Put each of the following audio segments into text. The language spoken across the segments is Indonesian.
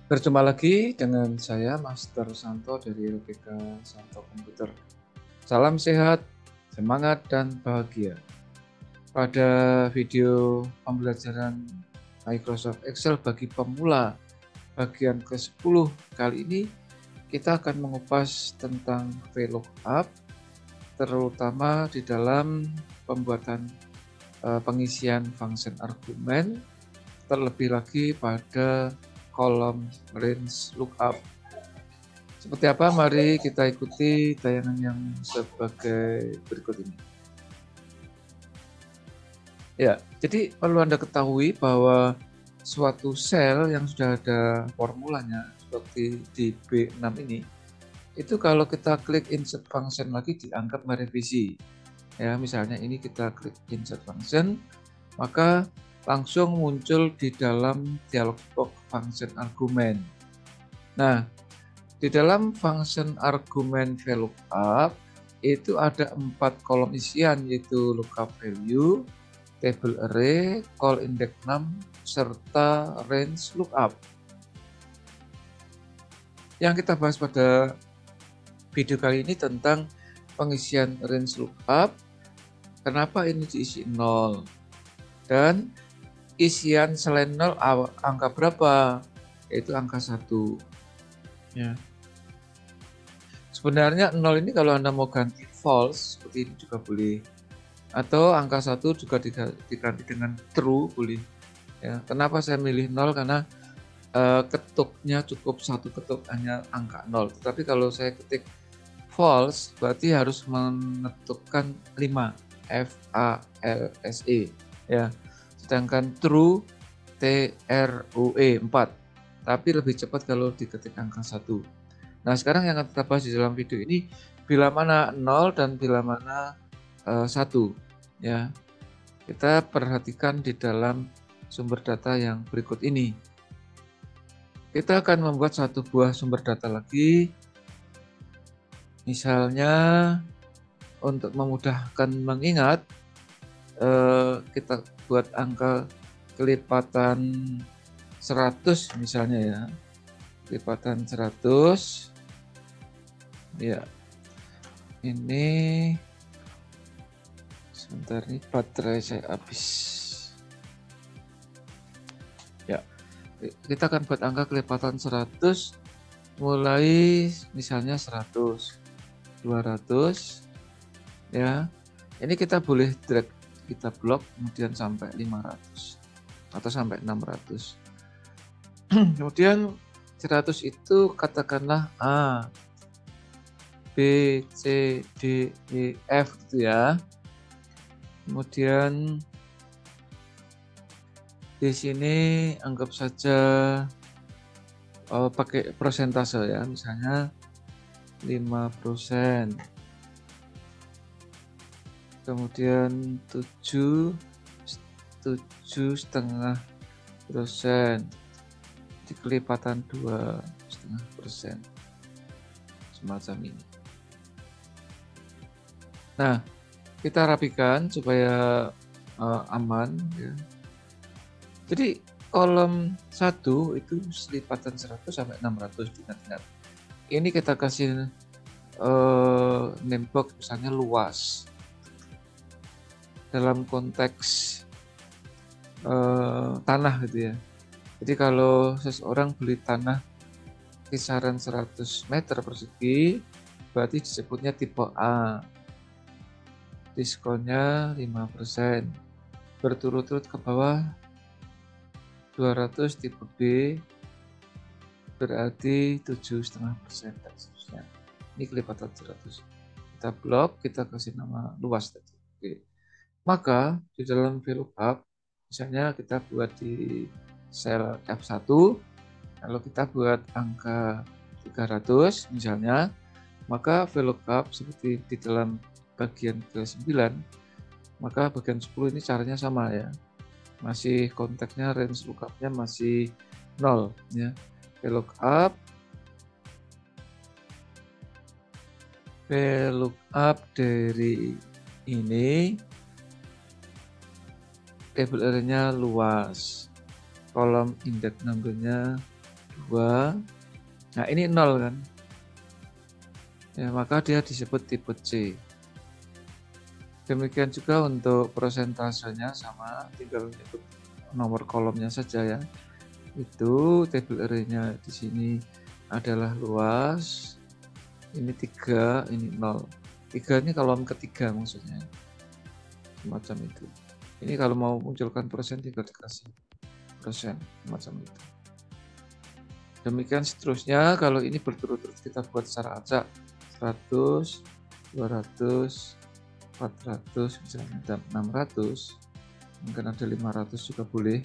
Berjumpa lagi dengan saya Master Santo dari LPK Santo Komputer. Salam sehat, semangat, dan bahagia. Pada video pembelajaran Microsoft Excel bagi pemula bagian ke-10 kali ini, kita akan mengupas tentang VLOOKUP, terutama di dalam pembuatan pengisian function argumen, terlebih lagi pada kolom range lookup. Seperti apa? Mari kita ikuti tayangan yang sebagai berikut ini. Ya, jadi perlu Anda ketahui bahwa suatu sel yang sudah ada formulanya seperti di B6 ini, itu kalau kita klik insert function lagi dianggap merevisi. Ya, misalnya ini kita klik insert function, maka langsung muncul di dalam dialog box function argumen. Nah, di dalam function argumen VLOOKUP itu ada 4 kolom isian, yaitu lookup value, table array, call index 6, serta range lookup. Yang kita bahas pada video kali ini tentang pengisian range lookup, kenapa ini diisi 0, dan isian selain 0 angka berapa, yaitu angka 1. Ya. Sebenarnya 0 ini kalau Anda mau ganti false, seperti ini juga boleh. Atau angka 1 juga diganti dengan true, boleh. Ya, kenapa saya milih 0? Karena ketuknya cukup satu ketuk, hanya angka 0. Tetapi kalau saya ketik false, berarti harus menentukan 5, F-A-L-S-E. Ya. Sedangkan true, T-R-U-E, 4. Tapi lebih cepat kalau diketik angka 1. Nah, sekarang yang akan kita bahas di dalam video ini, bila mana 0 dan bila mana 1. Ya, kita perhatikan di dalam sumber data yang berikut ini. Kita akan membuat satu buah sumber data lagi. Misalnya, untuk memudahkan mengingat, kita buat angka kelipatan 100 misalnya ya. Kelipatan 100. Ya, ini sebentar, nih baterai saya habis. Ya, kita akan buat angka kelipatan 100 mulai misalnya 100, 200. Ya, ini kita boleh drag, kita blok kemudian sampai 500 atau sampai 600. Kemudian 100 itu katakanlah A, B, C, D, E, F gitu ya. Kemudian di sini anggap saja pakai persentase ya, misalnya 5%. Kemudian 7,5% dikelipatan 2,5%, semacam ini. Nah, kita rapikan supaya aman ya. Jadi kolom 1 itu selipatan 100 sampai 600, diingat-ingat. Ini kita kasih name box misalnya luas. Dalam konteks tanah gitu ya. Jadi kalau seseorang beli tanah kisaran 100 meter persegi, berarti disebutnya tipe A. Diskonnya 5%. Berturut-turut ke bawah 200 tipe B, berarti 7,5% dan seterusnya. Ini kelipatan 100. Kita blok, kita kasih nama luas tadi. Oke. Maka di dalam VLOOKUP, misalnya kita buat di sel F1, kalau kita buat angka 300 misalnya, maka VLOOKUP seperti di dalam bagian ke-9, maka bagian 10 ini caranya sama ya. Masih konteksnya range lookup-nya masih 0 ya. VLOOKUP dari ini table array-nya luas, kolom index number-nya 2. Nah, ini 0 kan. Ya, maka dia disebut tipe C. Demikian juga untuk prosentasenya sama, tinggal ikut nomor kolomnya saja ya. Itu table array-nya di sini adalah luas. Ini 3, ini 0. 3 ini kolom ketiga maksudnya. Semacam itu. Ini kalau mau munculkan persen tinggal dikasih persen, semacam itu. Demikian seterusnya, kalau ini berturut-turut kita buat secara acak, 100, 200, 400, misalnya ada 600, mungkin ada 500 juga boleh.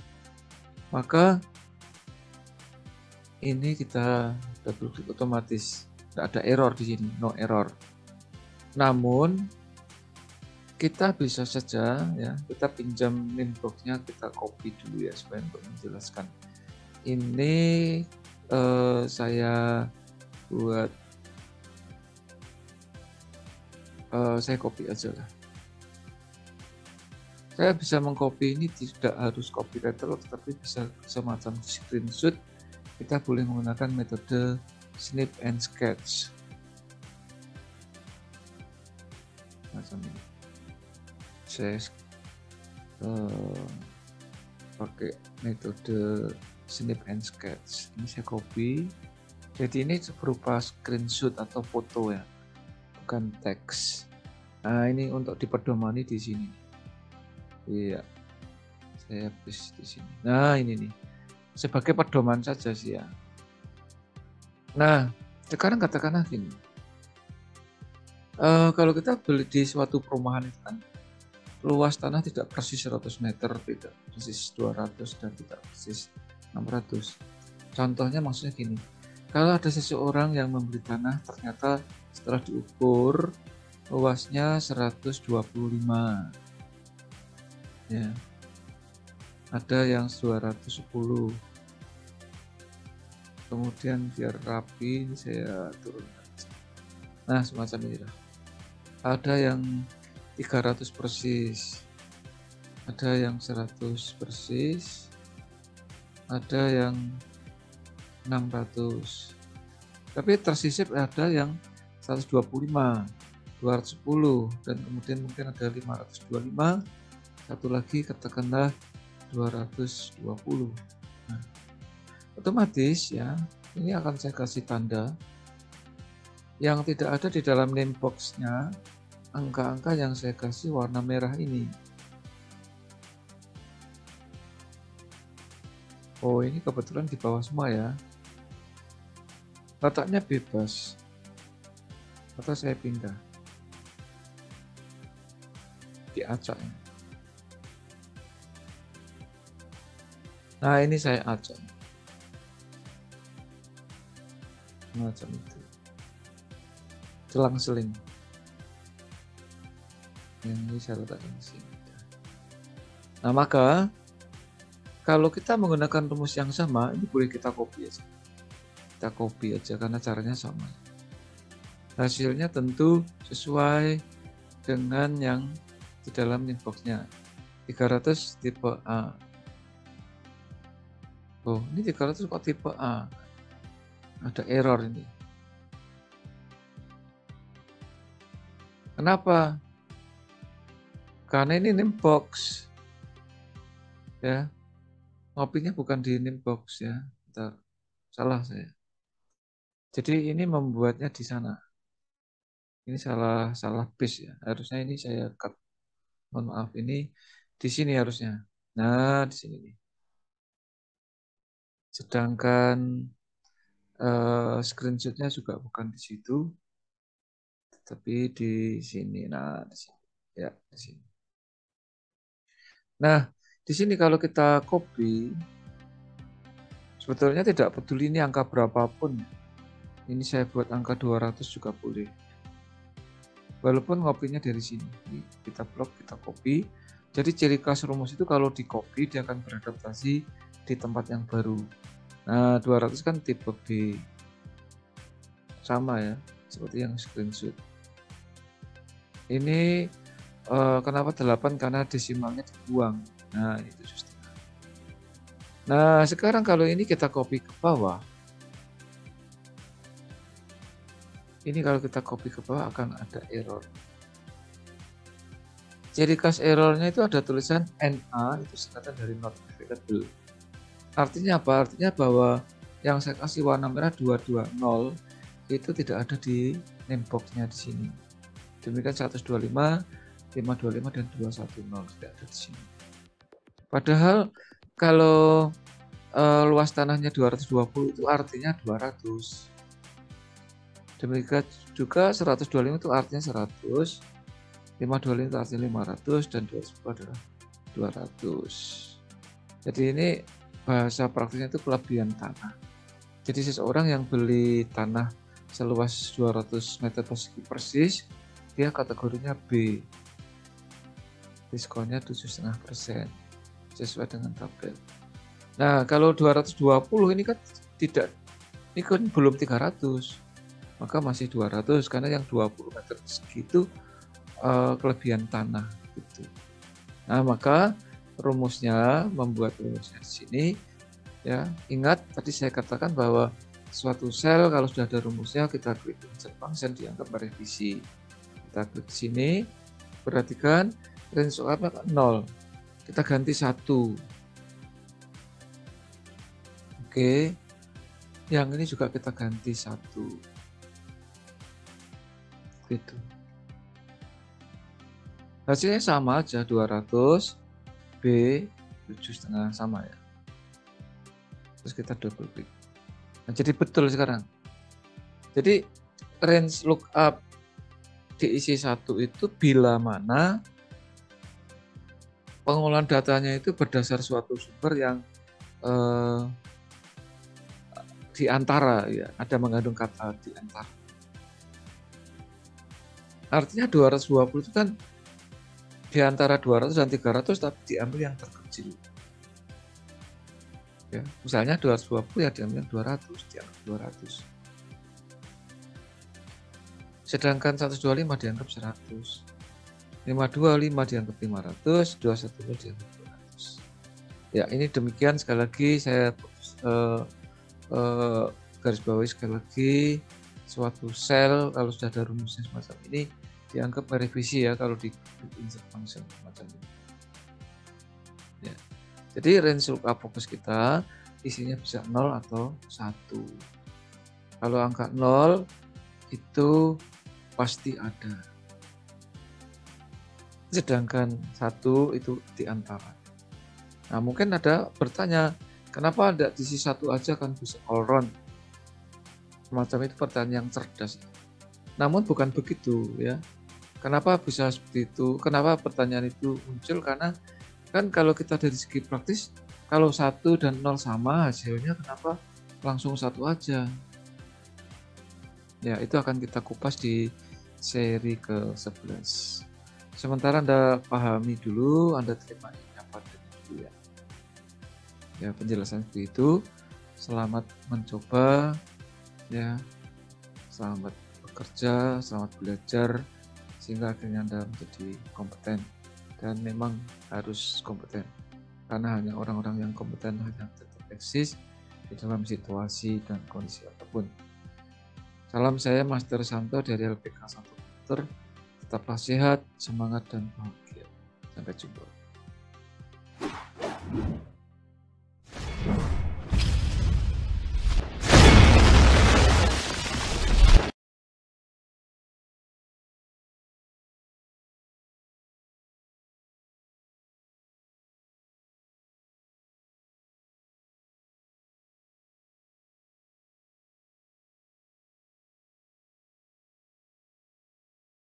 Maka ini kita double klik otomatis, tidak ada error di sini, no error. Namun kita bisa saja ya, kita pinjam inbox-nya, kita copy dulu ya supaya untuk menjelaskan. Ini saya buat, saya copy aja lah. Saya bisa mengcopy ini, tidak harus copywriter, tetapi bisa semacam screenshot. Kita boleh menggunakan metode snip and sketch. Macam ini. Saya pakai metode snip and sketch. Ini saya copy. Jadi ini berupa screenshot atau foto ya, bukan teks. Nah, ini untuk dipedomani di sini. Iya, saya paste di sini. Nah, ini nih, sebagai pedoman saja sih ya. Nah, sekarang katakanlah gini. Kalau kita beli di suatu perumahan itu kan luas tanah tidak persis 100 meter, tidak persis 200, dan tidak persis 600. Contohnya maksudnya gini, kalau ada seseorang yang membeli tanah ternyata setelah diukur luasnya 125, ya, ada yang 210. Kemudian biar rapi ini saya turunkan. Nah, semacam ini lah. Ada yang 300 persis, ada yang 100 persis, ada yang 600, tapi tersisip ada yang 125, 210, dan kemudian mungkin ada 525, satu lagi katakanlah 220. Nah, otomatis ya, ini akan saya kasih tanda yang tidak ada di dalam name box-nya. Angka-angka yang saya kasih warna merah ini. Oh, ini kebetulan di bawah semua ya. Letaknya bebas. Atau saya pindah. Diacak. Nah, ini saya acak. Macam itu. Selang-seling. Yang ini saya letakkan di sini. Nah, maka kalau kita menggunakan rumus yang sama, ini boleh kita copy aja. Kita copy aja karena caranya sama. Hasilnya tentu sesuai dengan yang di dalam inbox-nya. 300 tipe A. Oh, ini 300 kok tipe A. Ada error ini. Kenapa? Karena ini name box, ya, ngopinya bukan di name box ya. Bentar, salah saya. Jadi ini membuatnya di sana. Ini salah paste ya. Harusnya ini saya cut. Mohon maaf, ini di sini harusnya. Nah, di sini nih. Sedangkan screenshotnya juga bukan di situ, tapi di sini. Nah, di sini. Ya, di sini. Nah, di sini kalau kita copy, sebetulnya tidak peduli ini angka berapapun. Ini saya buat angka 200 juga boleh. Walaupun ngopinya dari sini. Kita blok, kita copy. Jadi ciri khas rumus itu kalau di copy dia akan beradaptasi di tempat yang baru. Nah, 200 kan tipe B. Sama ya, seperti yang screenshot. Ini kenapa 8? Karena desimalnya dibuang. Nah, itu 7,5. Nah, sekarang kalau ini kita copy ke bawah, Ini kalau kita copy ke bawah akan ada error. Ciri khas errornya itu ada tulisan NA, itu singkatan dari not available. Artinya apa? Artinya bahwa yang saya kasih warna merah 220 itu tidak ada di name box-nya di sini. Demikian 125, 525 dan 210 tidak ada di sini. Padahal kalau luas tanahnya 220 itu artinya 200. Demikian juga 125 itu artinya 100. 525 itu artinya 500 dan 210 adalah 200. Jadi ini bahasa praktisnya itu kelebihan tanah. Jadi seseorang yang beli tanah seluas 200 meter persegi persis, dia kategorinya B. Diskonnya 7,5% sesuai dengan tabel. Nah, kalau 220 ini kan tidak, ini kan belum 300, maka masih 200 karena yang 20 meter persegi itu kelebihan tanah gitu. Nah, maka rumusnya, membuat rumusnya di sini ya, ingat tadi saya katakan bahwa suatu sel kalau sudah ada rumusnya kita klik insert function dianggap merevisi. Kita klik di sini, perhatikan range apa 0. Kita ganti 1. Oke. Yang ini juga kita ganti 1. Gitu. Hasilnya sama aja 200, B 7,5 sama ya. Terus kita double klik. Nah, jadi betul sekarang. Jadi range lookup DIC1 itu bila mana pengolahan datanya itu berdasar suatu sumber yang di antara ya, ada mengandung kata di antara. Artinya 220 itu kan di antara 200 dan 300 tapi diambil yang terkecil. Ya, misalnya 220 ya diambil yang 200, dianggap 200. Sedangkan 125 dianggap 100. 525 dianggap 500, 210 dianggap 200. Ya, ini demikian sekali lagi saya garis bawahi sekali lagi, suatu sel kalau sudah ada rumusnya semacam ini dianggap merevisi ya kalau di insert function semacam ini. Ya. Jadi range lookup fokus kita isinya bisa 0 atau 1. Kalau angka 0 itu pasti ada. Sedangkan 1 itu di antara. Nah, mungkin ada bertanya, kenapa ada diisi 1 aja kan bisa all round? Semacam itu pertanyaan yang cerdas. Namun bukan begitu ya. Kenapa bisa seperti itu? Kenapa pertanyaan itu muncul? Karena kan kalau kita dari segi praktis, kalau 1 dan 0 sama hasilnya, kenapa langsung 1 aja? Ya, itu akan kita kupas di seri ke-11. Sementara Anda pahami dulu, Anda terima ini apa dulu ya. Ya, penjelasan seperti itu. Selamat mencoba ya. Selamat bekerja, selamat belajar sehingga akhirnya Anda menjadi kompeten. Dan memang harus kompeten, karena hanya orang-orang yang kompeten hanya tetap eksis di dalam situasi dan kondisi apapun. Salam, saya Master Santo dari LPK 1 Komputer. Tetaplah sehat, semangat, dan bahagia. Sampai jumpa.